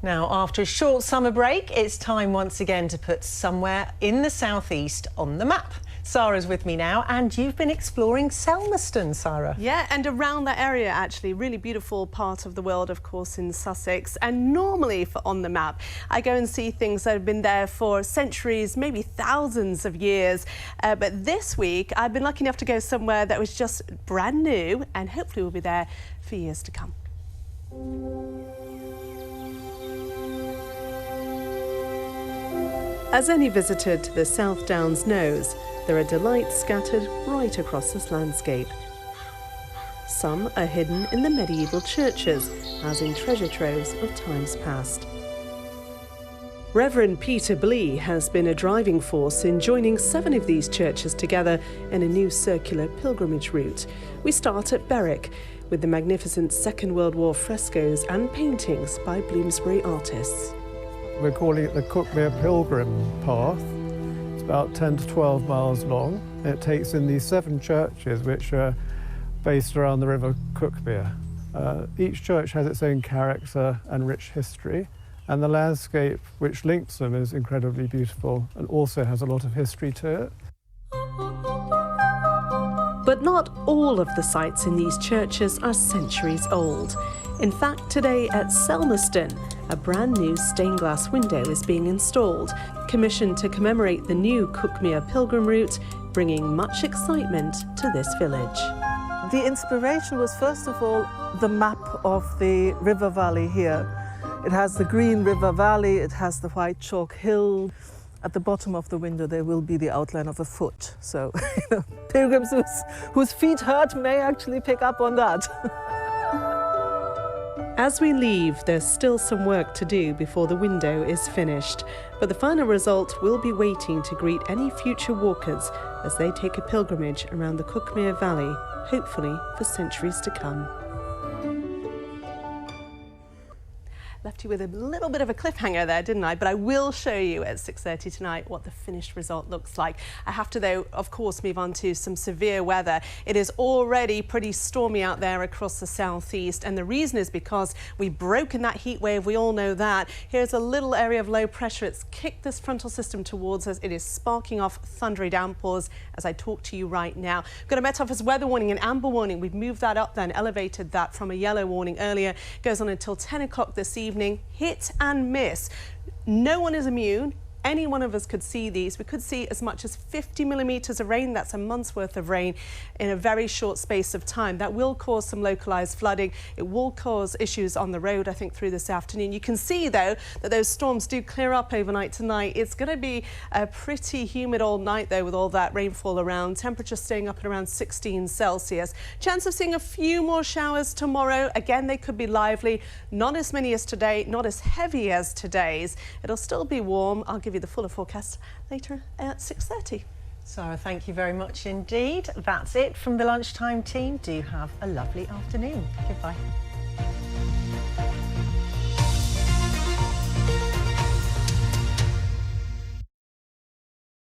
Now, after a short summer break, it's time once again to put somewhere in the southeast on the map. Sara's with me now, and you've been exploring Selmeston, Sara. Yeah, and around that area, actually, really beautiful part of the world, of course, in Sussex. And normally for On the Map, I go and see things that have been there for centuries, maybe thousands of years. But this week, I've been lucky enough to go somewhere that was just brand new, and hopefully will be there for years to come. As any visitor to the South Downs knows, there are delights scattered right across this landscape. Some are hidden in the medieval churches, housing treasure troves of times past. Reverend Peter Blee has been a driving force in joining 7 of these churches together in a new circular pilgrimage route. We start at Berwick, with the magnificent Second World War frescoes and paintings by Bloomsbury artists. We're calling it the Cuckmere Pilgrim Path. It's about 10 to 12 miles long. It takes in these 7 churches which are based around the river Cuckmere. Each church has its own character and rich history, and the landscape which links them is incredibly beautiful and also has a lot of history to it. But not all of the sites in these churches are centuries old. In fact, today at Selmeston, a brand new stained glass window is being installed, commissioned to commemorate the new Cuckmere pilgrim route, bringing much excitement to this village. The inspiration was, first of all, the map of the river valley here. It has the green river valley, it has the white chalk hill. At the bottom of the window there will be the outline of a foot. So pilgrims whose feet hurt may actually pick up on that. As we leave, there's still some work to do before the window is finished, but the final result will be waiting to greet any future walkers as they take a pilgrimage around the Cuckmere Valley, hopefully for centuries to come. Left you with a little bit of a cliffhanger there, didn't I? But I will show you at 6:30 tonight what the finished result looks like. I have to, though, of course, move on to some severe weather. It is already pretty stormy out there across the southeast, and the reason is because we've broken that heat wave. We all know that. Here's a little area of low pressure. It's kicked this frontal system towards us. It is sparking off thundery downpours as I talk to you right now. We've got a Met Office weather warning, an amber warning. We've moved that up then, elevated that from a yellow warning earlier. It goes on until 10 o'clock this evening. Hit and miss. No one is immune. Any one of us could see these. We could see as much as 50 millimetres of rain. That's a month's worth of rain in a very short space of time. That will cause some localised flooding. It will cause issues on the road, I think, through this afternoon. You can see, though, that those storms do clear up overnight tonight. It's going to be a pretty humid all night, though, with all that rainfall around. Temperature staying up at around 16 Celsius. Chance of seeing a few more showers tomorrow. Again, they could be lively. Not as many as today, not as heavy as today's. It'll still be warm. I'll give you the fuller forecast later at 6:30. Sara, thank you very much indeed. That's it from the lunchtime team. Do have a lovely afternoon. Goodbye.